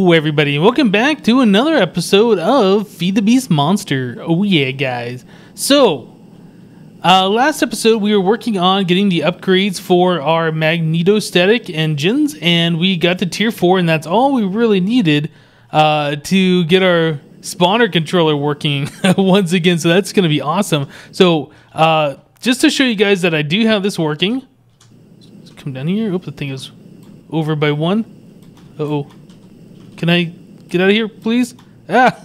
Hello everybody and welcome back to another episode of Feed the Beast Monster. Oh yeah guys. So, last episode we were working on getting the upgrades for our magnetostatic engines and we got to tier 4 and that's all we really needed to get our spawner controller working once again. So that's going to be awesome. So, just to show you guys that I do have this working. Let's come down here. Oop, the thing is over by 1. Uh-oh. Can I get out of here, please? Ah!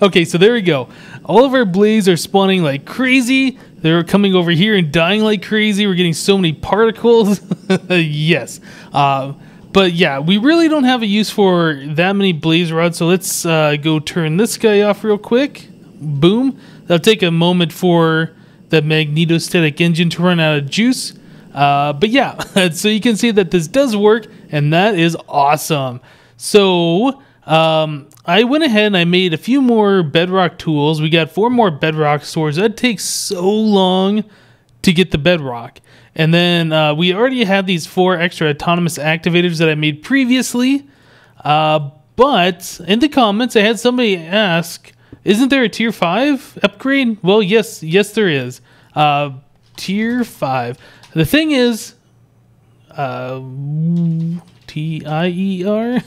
Okay, so there we go. All of our blades are spawning like crazy. They're coming over here and dying like crazy. We're getting so many particles. Yes. But yeah, we really don't have a use for that many blaze rods. So let's go turn this guy off real quick. Boom. That'll take a moment for the magnetostatic engine to run out of juice. But yeah, so you can see that this does work, and that is awesome. So, I went ahead and I made a few more bedrock tools. We got 4 more bedrock swords. That takes so long to get the bedrock. And then we already had these 4 extra autonomous activators that I made previously. But in the comments, I had somebody ask, isn't there a tier 5 upgrade? Well, yes, there is. Tier 5. The thing is, TIER.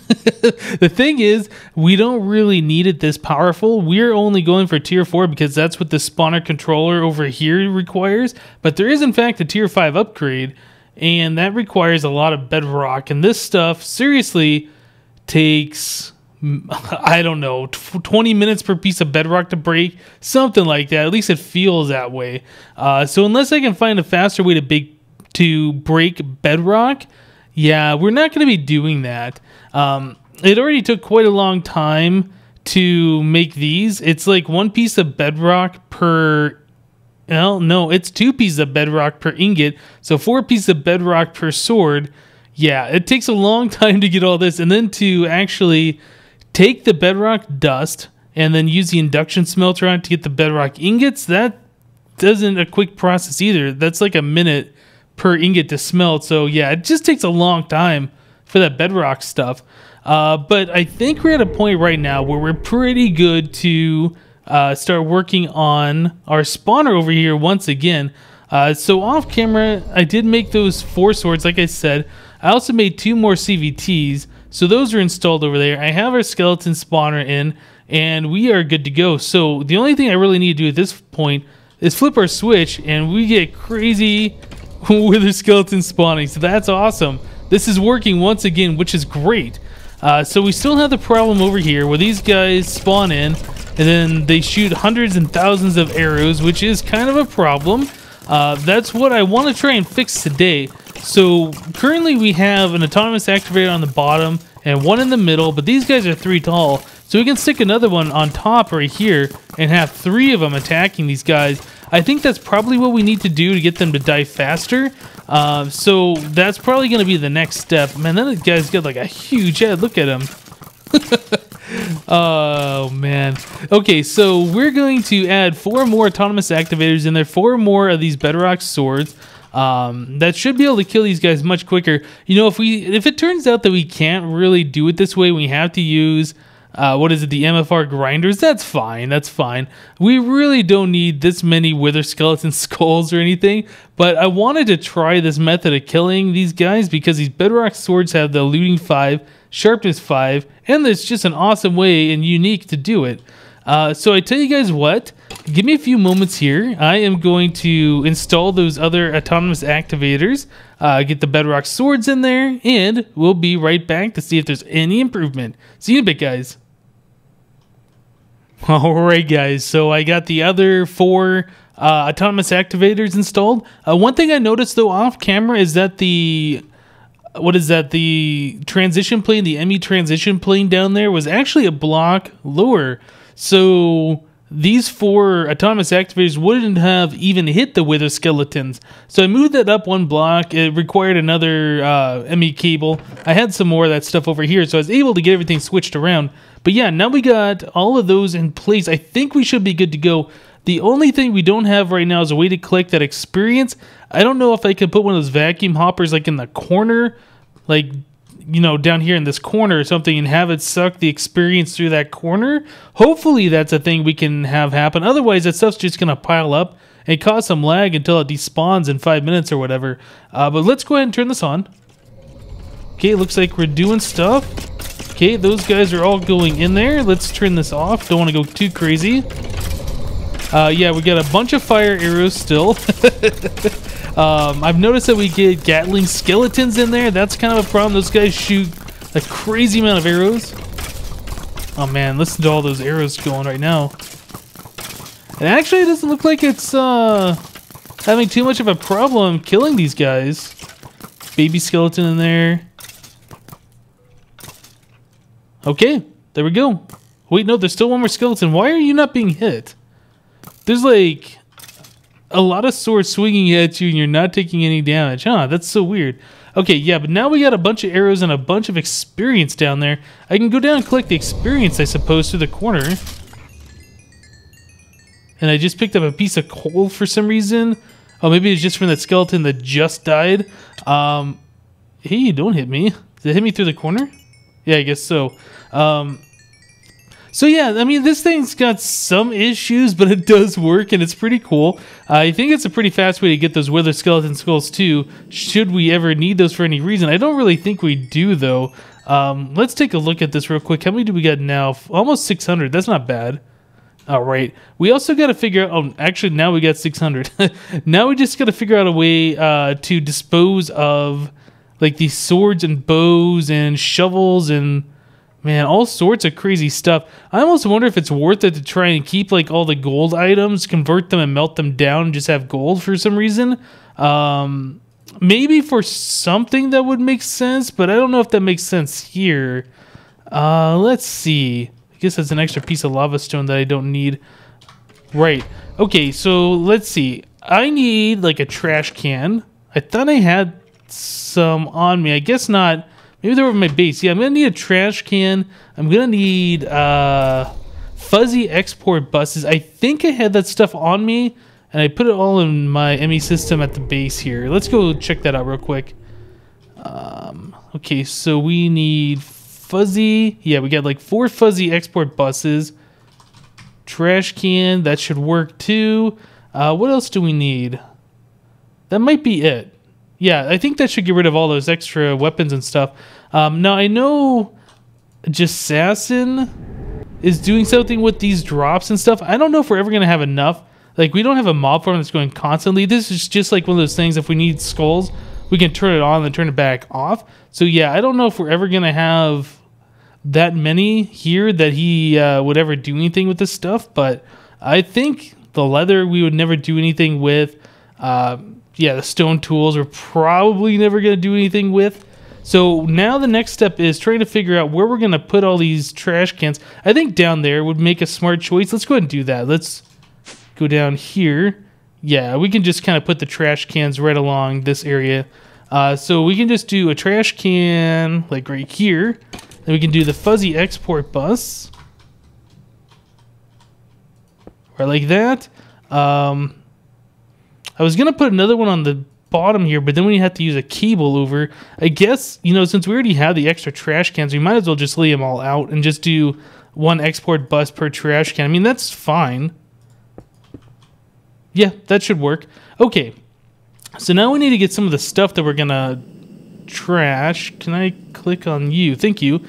The thing is, we don't really need it this powerful. We're only going for tier 4 because that's what the spawner controller over here requires. But there is in fact a tier 5 upgrade, and that requires a lot of bedrock. And this stuff seriously takes, I don't know, 20 minutes per piece of bedrock to break, something like that. At least it feels that way. So unless I can find a faster way to break bedrock, yeah, we're not going to be doing that. It already took quite a long time to make these. It's like 1 piece of bedrock per... Well, no, it's 2 pieces of bedrock per ingot. So 4 pieces of bedrock per sword. Yeah, it takes a long time to get all this. And then to actually take the bedrock dust and then use the induction smelter on it to get the bedrock ingots, that isn't a quick process either. That's like a minute per ingot to smelt. So yeah, it just takes a long time for that bedrock stuff. But I think we're at a point right now where we're pretty good to start working on our spawner over here once again. So off camera, I did make those 4 swords, like I said. I also made 2 more CVTs, so those are installed over there. I have our skeleton spawner in, and we are good to go. So the only thing I really need to do at this point is flip our switch, and we get crazy wither skeleton spawning. So that's awesome. This is working once again, which is great. So we still have the problem over here where these guys spawn in and then they shoot hundreds and thousands of arrows, which is kind of a problem. That's what I want to try and fix today. So currently we have an autonomous activator on the bottom and 1 in the middle, but these guys are 3 tall. So we can stick another one on top right here and have 3 of them attacking these guys. I think that's probably what we need to do to get them to die faster. So that's probably going to be the next step. Man, that guy's got like a huge head. Look at him. Oh, man. Okay, so we're going to add 4 more autonomous activators in there. 4 more of these bedrock swords. That should be able to kill these guys much quicker. You know, if it turns out that we can't really do it this way, we have to use... what is it, the MFR grinders? That's fine, that's fine. We really don't need this many wither skeleton skulls or anything, but I wanted to try this method of killing these guys because these bedrock swords have the looting 5, sharpness 5, and it's just an awesome way and unique to do it. So I tell you guys what, give me a few moments here. I am going to install those other autonomous activators, get the bedrock swords in there, and we'll be right back to see if there's any improvement. See you in a bit, guys. Alright guys, so I got the other 4 autonomous activators installed. One thing I noticed though off camera is that the transition plane, the ME transition plane down there was actually a block lower. So these 4 autonomous activators wouldn't have even hit the wither skeletons. So I moved that up 1 block. It required another ME cable. I had some more of that stuff over here, so I was able to get everything switched around. But yeah, now we got all of those in place. I think we should be good to go. The only thing we don't have right now is a way to collect that experience. I don't know if I could put one of those vacuum hoppers like in the corner, like you know, down here in this corner or something and have it suck the experience through that corner. Hopefully that's a thing we can have happen. Otherwise, that stuff's just going to pile up and cause some lag until it despawns in 5 minutes or whatever. But let's go ahead and turn this on. Okay, looks like we're doing stuff. Okay, those guys are all going in there. Let's turn this off. Don't want to go too crazy. Yeah, we got a bunch of fire arrows still. I've noticed that we get Gatling skeletons in there. That's kind of a problem. Those guys shoot a crazy amount of arrows. Oh man, listen to all those arrows going right now. And actually, it doesn't look like it's having too much of a problem killing these guys. Baby skeleton in there. Okay, there we go. Wait, no, there's still one more skeleton. Why are you not being hit? There's like a lot of swords swinging at you and you're not taking any damage. Huh, that's so weird. Okay, yeah, but now we got a bunch of arrows and a bunch of experience down there. I can go down and collect the experience, I suppose, through the corner. And I just picked up a piece of coal for some reason. Oh, maybe it's just from that skeleton that just died. Hey, don't hit me. Did it hit me through the corner? Yeah, I guess so. So yeah, I mean, this thing's got some issues, but it does work, and it's pretty cool. I think it's a pretty fast way to get those wither skeleton skulls too, should we ever need those for any reason. I don't really think we do, though. Let's take a look at this real quick. How many do we got now? Almost 600. That's not bad. All right. We also got to figure out... Oh, actually, now we got 600. Now we just got to figure out a way to dispose of like these swords and bows and shovels and... Man, all sorts of crazy stuff. I almost wonder if it's worth it to try and keep like all the gold items, convert them and melt them down and just have gold for some reason. Maybe for something that would make sense, but I don't know if that makes sense here. Let's see. I guess that's an extra piece of lava stone that I don't need. Right. Okay, so let's see. I need like a trash can. I thought I had some on me. I guess not. Maybe they're over my base. Yeah, I'm going to need a trash can. I'm going to need fuzzy export buses. I think I had that stuff on me, and I put it all in my ME system at the base here. Let's go check that out real quick. Okay, so we need fuzzy. Yeah, we got like 4 fuzzy export buses. Trash can. That should work too. What else do we need? That might be it. Yeah, I think that should get rid of all those extra weapons and stuff. Now, I know Jasassin is doing something with these drops and stuff. I don't know if we're ever going to have enough. Like, we don't have a mob farm that's going constantly. This is just like one of those things, if we need skulls, we can turn it on and turn it back off. So, yeah, I don't know if we're ever going to have that many here that he would ever do anything with this stuff. But I think the leather we would never do anything with. Yeah, the stone tools we're probably never going to do anything with. So now the next step is trying to figure out where we're going to put all these trash cans. I think down there would make a smart choice. Let's go ahead and do that. Let's go down here. Yeah, we can just kind of put the trash cans right along this area. So we can just do a trash can like right here. Then we can do the fuzzy export bus. Right like that. I was going to put another one on the bottom here, but then we have to use a cable over. I guess, you know, since we already have the extra trash cans, we might as well just lay them all out and just do 1 export bus per trash can. I mean, that's fine. Yeah, that should work. Okay, so now we need to get some of the stuff that we're going to trash. Can I click on you? Thank you.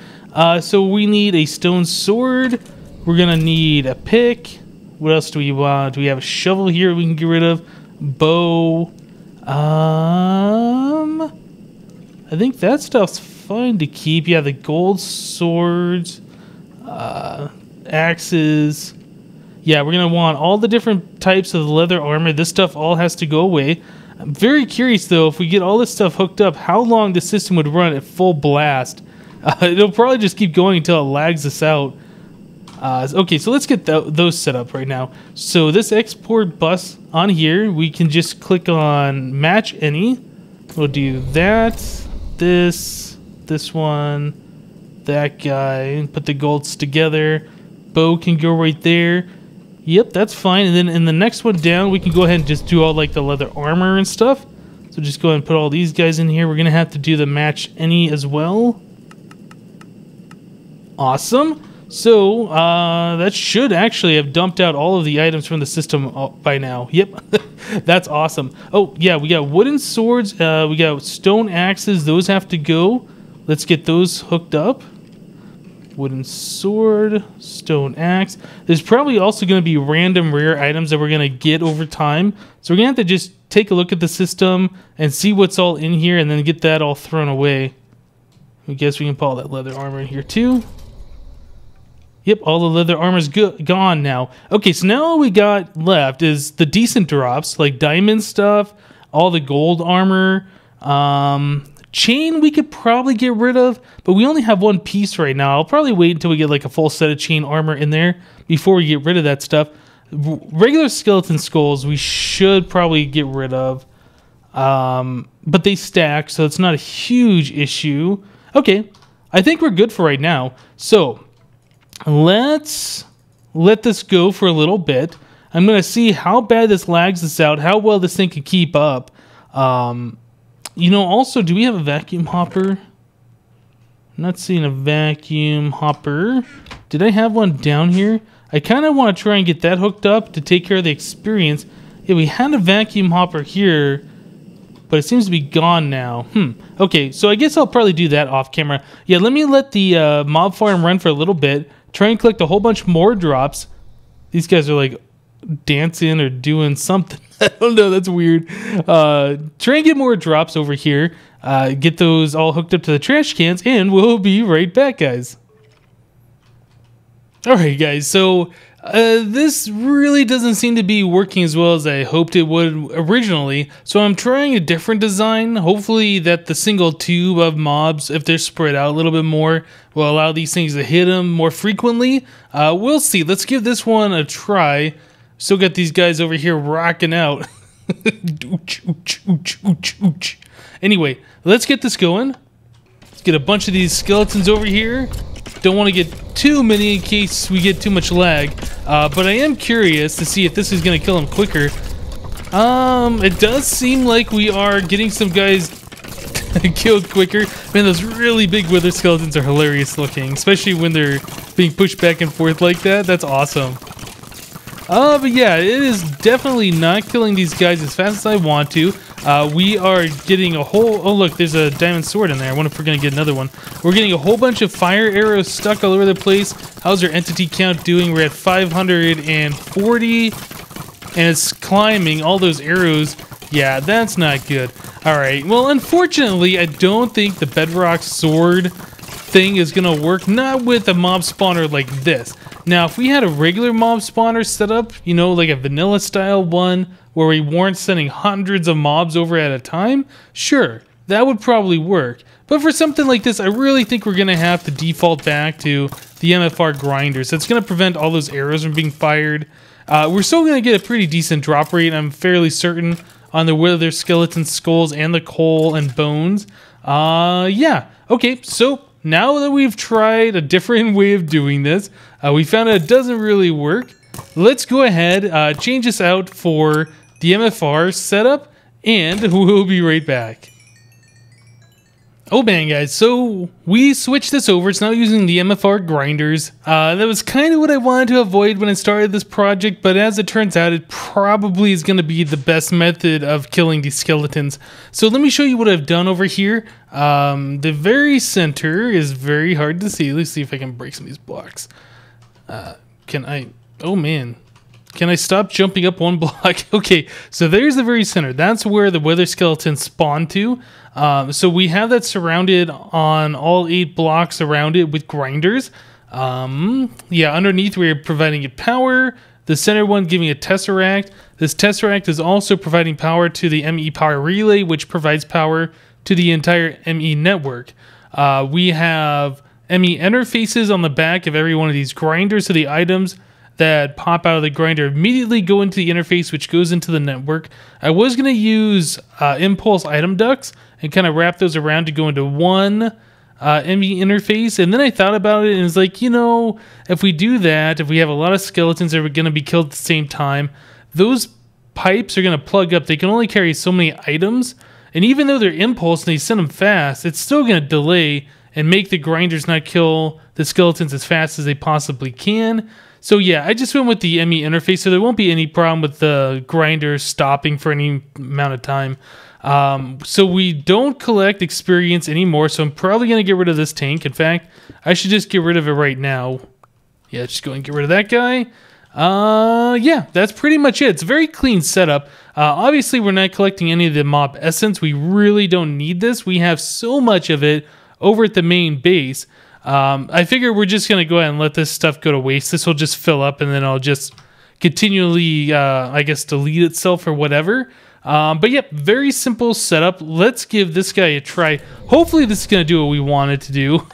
So we need a stone sword. We're going to need a pick. What else do we want? Do we have a shovel here we can get rid of? Bow. I think that stuff's fine to keep. Yeah, the gold swords, axes. Yeah, we're gonna want all the different types of leather armor. This stuff all has to go away. I'm very curious though, if we get all this stuff hooked up, how long the system would run at full blast. It'll probably just keep going until it lags us out. Okay, so let's get those set up right now. So this export bus on here, we can just click on match any. We'll do that, this one, that guy, and put the golds together. Bow can go right there. Yep, that's fine. And then in the next one down, we can go ahead and just do all like the leather armor and stuff. So just go ahead and put all these guys in here. We're gonna have to do the match any as well. Awesome. So that should actually have dumped out all of the items from the system by now. Yep, that's awesome. Oh yeah, we got wooden swords. We got stone axes. Those have to go. Let's get those hooked up. Wooden sword, stone axe. There's probably also going to be random rare items that we're going to get over time. So we're going to have to just take a look at the system and see what's all in here and then get that all thrown away. I guess we can put all that leather armor in here too. Yep, all the leather armor's gone now. Okay, so now all we got left is the decent drops, like diamond stuff, all the gold armor. Chain we could probably get rid of, but we only have one piece right now. I'll probably wait until we get like a full set of chain armor in there before we get rid of that stuff. Regular skeleton skulls we should probably get rid of, but they stack, so it's not a huge issue. Okay, I think we're good for right now. So let's let this go for a little bit. I'm going to see how bad this lags us out, how well this thing can keep up. You know, also, do we have a vacuum hopper? I'm not seeing a vacuum hopper. Did I have one down here? I kind of want to try and get that hooked up to take care of the experience. Yeah, we had a vacuum hopper here, but it seems to be gone now. Okay, so I guess I'll probably do that off camera. Yeah, let me let the mob farm run for a little bit. Try and collect a whole bunch more drops. These guys are like dancing or doing something. I don't know, that's weird. Try and get more drops over here. Get those all hooked up to the trash cans, and we'll be right back, guys. Alright, guys, so this really doesn't seem to be working as well as I hoped it would originally. So I'm trying a different design. Hopefully that the single tube of mobs, if they're spread out a little bit more, will allow these things to hit them more frequently. We'll see. Let's give this one a try. Still got these guys over here rocking out. Anyway, let's get this going. Let's get a bunch of these skeletons over here. Don't want to get too many in case we get too much lag. But I am curious to see if this is going to kill them quicker. It does seem like we are getting some guys killed quicker. Man, those really big wither skeletons are hilarious looking, especially when they're being pushed back and forth like that. That's awesome. But yeah, it is definitely not killing these guys as fast as I want to. We are getting a whole... Oh, look, there's a diamond sword in there. I wonder if we're going to get another one. We're getting a whole bunch of fire arrows stuck all over the place. How's our entity count doing? We're at 540, and it's climbing. All those arrows. Yeah, that's not good. All right. Well, unfortunately, I don't think the bedrock sword thing is going to work. Not with a mob spawner like this. Now, if we had a regular mob spawner set up, you know, like a vanilla style one where we weren't sending hundreds of mobs over at a time, sure, that would probably work. But for something like this, I really think we're going to have to default back to the MFR grinders. That's going to prevent all those arrows from being fired. We're still going to get a pretty decent drop rate, I'm fairly certain, on the wither skeleton skulls and the coal and bones. Yeah, okay, so now that we've tried a different way of doing this, we found out it doesn't really work. Let's go ahead, change this out for the MFR setup, and we'll be right back. Oh man, guys, so we switched this over. It's now using the MFR grinders. That was kind of what I wanted to avoid when I started this project, but as it turns out, it probably is going to be the best method of killing these skeletons. So let me show you what I've done over here. The very center is very hard to see. Let's see if I can break some of these blocks. Can I? Oh man. Can I stop jumping up one block? Okay, so there's the very center. That's where the wither skeletons spawn to. So we have that surrounded on all 8 blocks around it with grinders. Yeah, underneath we're providing it power. The center one giving a tesseract. This tesseract is also providing power to the ME power relay, which provides power to the entire ME network. We have ME interfaces on the back of every one of these grinders, so the items that pop out of the grinder immediately go into the interface, which goes into the network. I was going to use impulse item ducts and kind of wrap those around to go into one ME interface, and then I thought about it and it's like, you know, if we do that, if we have a lot of skeletons that are going to be killed at the same time, those pipes are going to plug up. They can only carry so many items, and even though they're impulse and they send them fast, it's still going to delay and make the grinders not kill the skeletons as fast as they possibly can. So yeah, I just went with the ME interface, so there won't be any problem with the grinders stopping for any amount of time. So we don't collect experience anymore, so I'm probably going to get rid of this tank. In fact, I should just get rid of it right now. Yeah, just go and get rid of that guy. Yeah, that's pretty much it. It's a very clean setup. Obviously, we're not collecting any of the mob essence. We really don't need this. We have so much of it over at the main base. I figure we're just going to go ahead and let this stuff go to waste. This will just fill up, and then I'll just continually, I guess, delete itself or whatever. But yep, very simple setup. Let's give this guy a try. Hopefully this is going to do what we want it to do.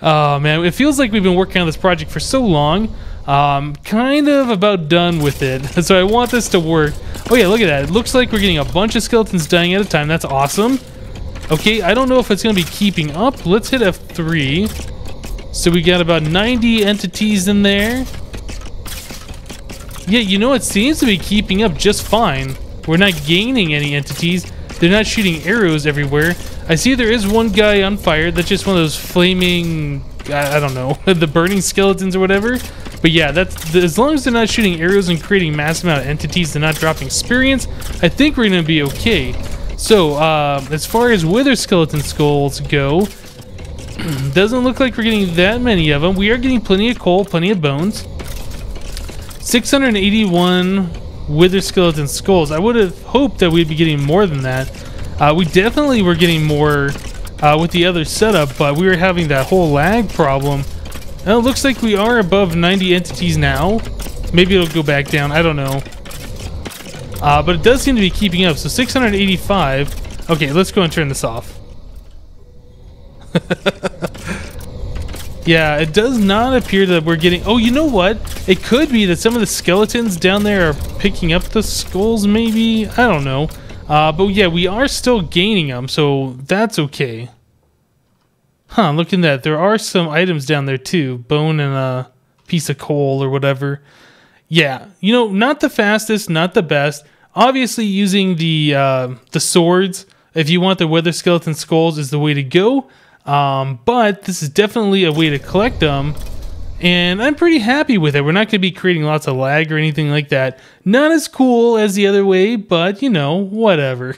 Oh man, it feels like we've been working on this project for so long. Kind of about done with it. So I want this to work. Oh yeah, look at that. It looks like we're getting a bunch of skeletons dying at a time. That's awesome. Okay, I don't know if it's going to be keeping up. Let's hit F3. So we got about 90 entities in there. Yeah, you know, it seems to be keeping up just fine. We're not gaining any entities. They're not shooting arrows everywhere. I see there is one guy on fire. That's just one of those flaming, I don't know, the burning skeletons or whatever. But yeah, that's as long as they're not shooting arrows and creating massive amount of entities, they're not dropping experience, I think we're going to be okay. So, as far as wither skeleton skulls go, doesn't look like we're getting that many of them. We are getting plenty of coal, plenty of bones. 681 wither skeleton skulls. I would have hoped that we'd be getting more than that. We definitely were getting more with the other setup, but we were having that whole lag problem. Well, it looks like we are above 90 entities now. Maybe it'll go back down. I don't know. But it does seem to be keeping up. So 685. Okay, let's go and turn this off. Yeah, it does not appear that we're getting... Oh, you know what? It could be that some of the skeletons down there are picking up the skulls, maybe? I don't know. But yeah, we are still gaining them, so that's okay. Huh, look at that. There are some items down there too. Bone and a piece of coal or whatever. Yeah, you know, not the fastest, not the best. Obviously, using the swords, if you want the wither skeleton skulls, is the way to go. But this is definitely a way to collect them, and I'm pretty happy with it. We're not going to be creating lots of lag or anything like that. Not as cool as the other way, but, you know, whatever.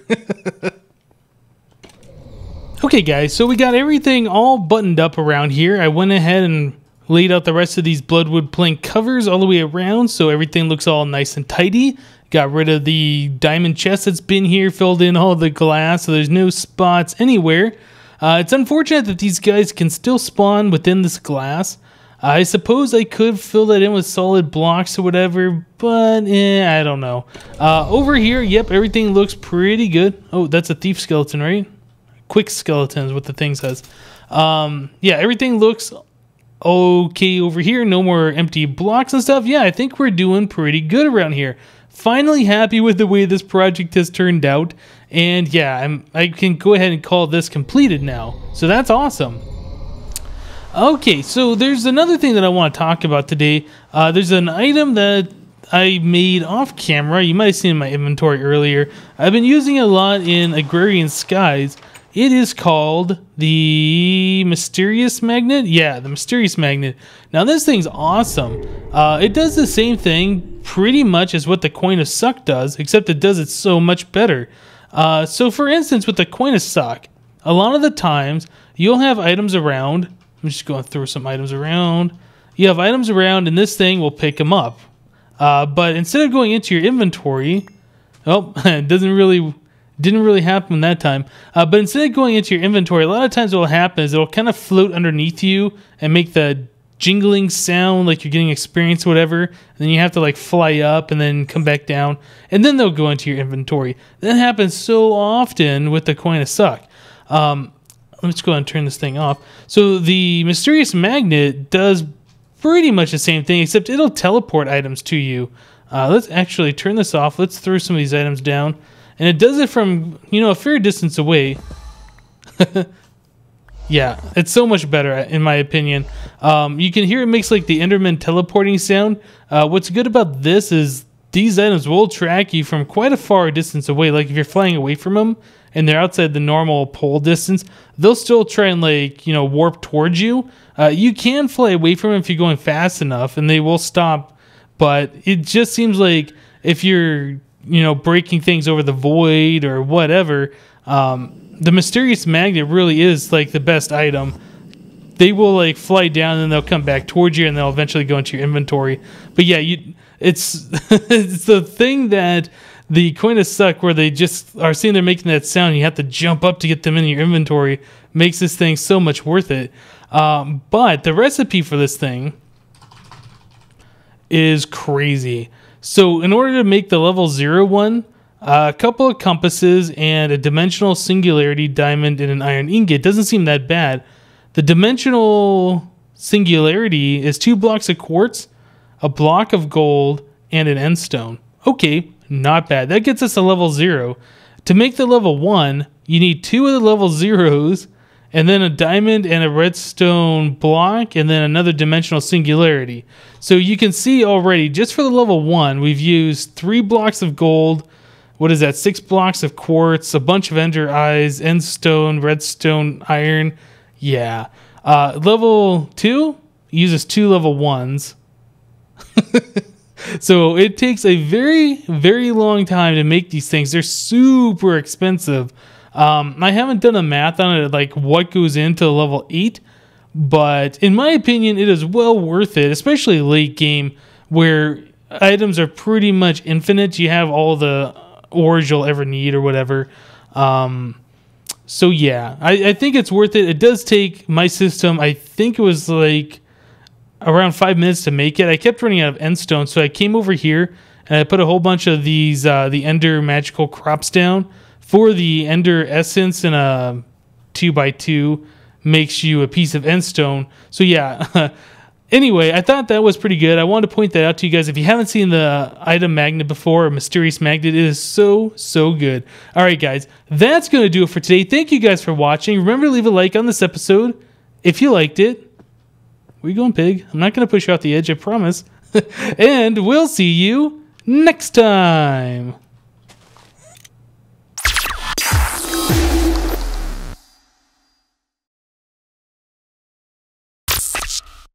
Okay, guys, so we got everything all buttoned up around here. I went ahead and laid out the rest of these bloodwood plank covers all the way around, so everything looks all nice and tidy. Got rid of the diamond chest that's been here, filled in all the glass, so there's no spots anywhere. It's unfortunate that these guys can still spawn within this glass. I suppose I could fill that in with solid blocks or whatever, but I don't know. Over here, yep, everything looks pretty good. Oh, that's a thief skeleton, right? Quick skeleton is what the thing says. Yeah, everything looks okay over here. No more empty blocks and stuff. Yeah, I think we're doing pretty good around here. Finally happy with the way this project has turned out. And yeah, I can go ahead and call this completed now. So that's awesome. Okay, so there's another thing that I want to talk about today. There's an item that I made off camera. You might have seen in my inventory earlier. I've been using it a lot in Agrarian Skies. It is called the Mysterious Magnet. Yeah, the Mysterious Magnet. Now this thing's awesome. It does the same thing pretty much as what the Coin of Suck does, except it does it so much better. So for instance, with the Coin of Suck, a lot of the times you'll have items around. I'm just going to throw some items around. You have items around and this thing will pick them up. But instead of going into your inventory, oh, it didn't really happen that time. But instead of going into your inventory, a lot of times what will happen is it'll kind of float underneath you and make the jingling sound like you're getting experience or whatever. And then you have to like fly up and then come back down. And then they'll go into your inventory. That happens so often with the Coin of Suck. Let's go ahead and turn this thing off. So the Mysterious Magnet does pretty much the same thing, except it'll teleport items to you. Let's actually turn this off. Let's throw some of these items down. And it does it from, you know, a fair distance away. Yeah, it's so much better, in my opinion. You can hear it makes like the Enderman teleporting sound. What's good about this is these items will track you from quite a far distance away. Like if you're flying away from them and they're outside the normal pole distance, they'll still try and like, you know, warp towards you. You can fly away from them if you're going fast enough and they will stop. But it just seems like if you're, you know, breaking things over the void or whatever, the mysterious magnet really is like the best item. They will like fly down and they'll come back towards you and they'll eventually go into your inventory. But yeah, it's it's the thing that the coin of suck where they just are seeing they're making that sound. And you have to jump up to get them in your inventory. Makes this thing so much worth it. But the recipe for this thing is crazy. So in order to make the level 0 one, a couple of compasses and a dimensional singularity diamond and an iron ingot doesn't seem that bad. The dimensional singularity is 2 blocks of quartz, a block of gold, and an end stone. Okay, not bad. That gets us to level 0. To make the level 1, you need 2 of the level 0s, and then a diamond and a redstone block, and then another dimensional singularity. So you can see already, just for the level 1, we've used 3 blocks of gold, what is that, 6 blocks of quartz, a bunch of ender eyes, end stone, redstone, iron. Yeah. Level 2 uses 2 level 1s. So it takes a very, very long time to make these things. They're super expensive. I haven't done a math on it, like what goes into level 8, but in my opinion, it is well worth it, especially late game where items are pretty much infinite. You have all the ores you'll ever need or whatever. So yeah, I think it's worth it. It does take my system, I think it was like around 5 minutes to make it. I kept running out of end stone, so I came over here and I put a whole bunch of these the ender magical crops down. For the ender essence and a 2x2 makes you a piece of end stone. So yeah, anyway, I thought that was pretty good. I wanted to point that out to you guys. If you haven't seen the item magnet before, or mysterious magnet, it is so good. All right, guys, that's going to do it for today. Thank you guys for watching. Remember to leave a like on this episode if you liked it. Where you going, pig? I'm not going to push you off the edge, I promise. And we'll see you next time.